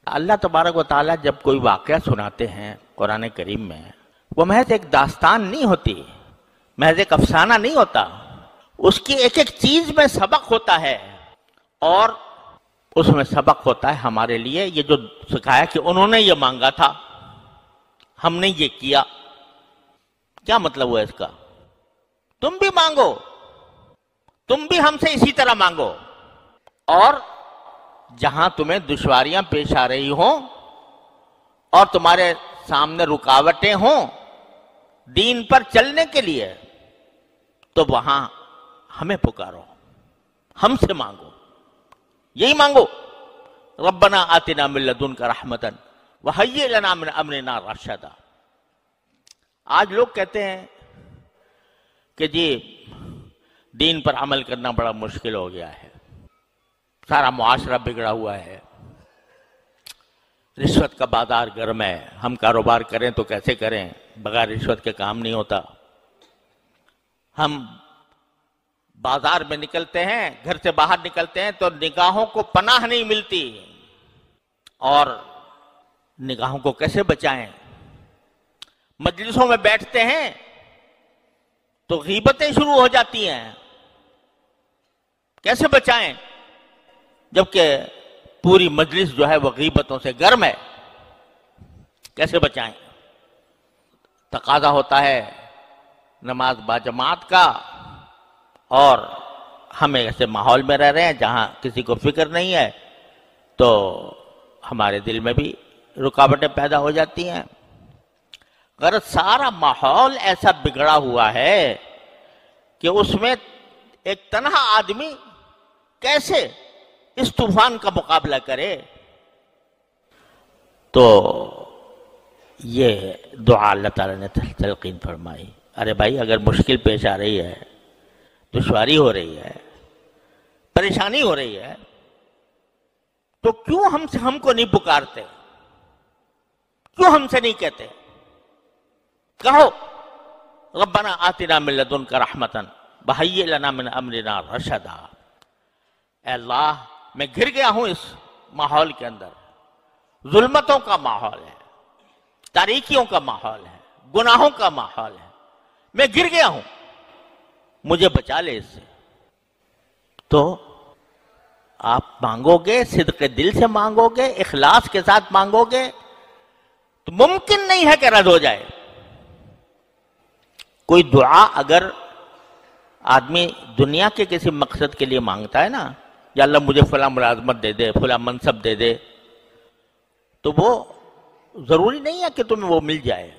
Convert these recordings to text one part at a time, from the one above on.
اللہ تبارک و تعالیٰ جب کوئی واقعہ سناتے ہیں قرآن کریم میں، وہ محض ایک داستان نہیں ہوتی، محض ایک افسانہ نہیں ہوتا، اس کی ایک ایک چیز میں سبق ہوتا ہے، اور اس میں سبق ہوتا ہے ہمارے لیے یہ جو سکھایا کہ انہوں نے یہ مانگا تھا، ہم نے یہ کیا۔ کیا مطلب ہوا اس کا؟ تم بھی مانگو، تم بھی ہم سے اسی طرح مانگو، اور جہاں تمہیں دشواریاں پیش آ رہی ہوں اور تمہارے سامنے رکاوٹیں ہوں دین پر چلنے کے لیے، تو وہاں ہمیں پکارو، ہم سے مانگو، یہی مانگو، ربنا آتنا من لدنک رحمتا وہیئ لنا من امرنا رشدا۔ آج لوگ کہتے ہیں کہ جی دین پر عمل کرنا بڑا مشکل ہو گیا ہے، سارا معاشرہ بگڑا ہوا ہے، رشوت کا بازار گرم ہے، ہم کاروبار کریں تو کیسے کریں، بغیر رشوت کے کام نہیں ہوتا، ہم بازار میں نکلتے ہیں، گھر سے باہر نکلتے ہیں تو نگاہوں کو پناہ نہیں ملتی، اور نگاہوں کو کیسے بچائیں؟ مجلسوں میں بیٹھتے ہیں تو غیبتیں شروع ہو جاتی ہیں، کیسے بچائیں جبکہ پوری مجلس جو ہے وہ غیبتوں سے گرم ہے؟ کیسے بچائیں؟ تقاضا ہوتا ہے نماز باجماعت کا، اور ہم ایسے ماحول میں رہ رہے ہیں جہاں کسی کو فکر نہیں ہے، تو ہمارے دل میں بھی رکاوٹیں پیدا ہو جاتی ہیں۔ غرض سارا ماحول ایسا بگڑا ہوا ہے کہ اس میں ایک تنہا آدمی کیسے اس طوفان کا مقابلہ کرے؟ تو یہ دعا اللہ تعالیٰ نے تلقین فرمائی، ارے بھائی اگر مشکل پیش آ رہی ہے، دشواری ہو رہی ہے، پریشانی ہو رہی ہے، تو کیوں ہم کو نہیں پکارتے؟ کیوں ہم سے نہیں کہتے؟ کہو ربنا آتنا من لدنک رحمتا وہیئ لنا من امرنا رشدا۔ اے اللہ میں گر گیا ہوں اس ماحول کے اندر، ظلمتوں کا ماحول ہے، تاریکیوں کا ماحول ہے، گناہوں کا ماحول ہے، میں گر گیا ہوں، مجھے بچا لے اس سے۔ تو آپ مانگو گے، صدق دل سے مانگو گے، اخلاص کے ساتھ مانگو گے، تو ممکن نہیں ہے کہ رد ہو جائے۔ کوئی دعا اگر آدمی دنیا کے کسی مقصد کے لیے مانگتا ہے نا، یا اللہ مجھے فلاں ملازمت دے دے، فلاں منصب دے دے، تو وہ ضروری نہیں ہے کہ تمہیں وہ مل جائے۔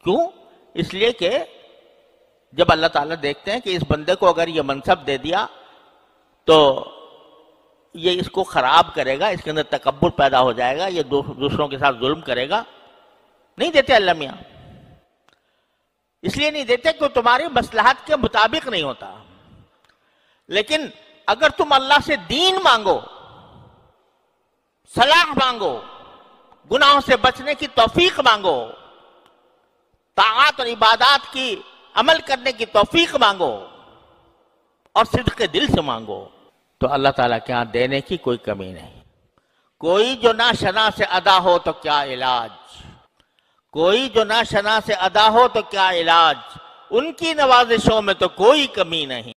کیوں؟ اس لیے کہ جب اللہ تعالیٰ دیکھتے ہیں کہ اس بندے کو اگر یہ منصب دے دیا تو یہ اس کو خراب کرے گا، اس کے اندر تکبر پیدا ہو جائے گا، یہ دوسروں کے ساتھ ظلم کرے گا، نہیں دیتے اللہ میاں۔ اس لیے نہیں دیتے کہ تمہاری مصلحت کے مطابق نہیں ہوتا۔ لیکن اگر تم اللہ سے دین مانگو، صلاح مانگو، گناہوں سے بچنے کی توفیق مانگو، طاعات اور عبادات کی عمل کرنے کی توفیق مانگو، اور صدق دل سے مانگو، تو اللہ تعالیٰ کے ہاں دینے کی کوئی کمی نہیں۔ کوئی جو نہ شنا سے ادا ہو تو کیا علاج، کوئی جو نہ شنا سے ادا ہو تو کیا علاج، ان کی نوازشوں میں تو کوئی کمی نہیں۔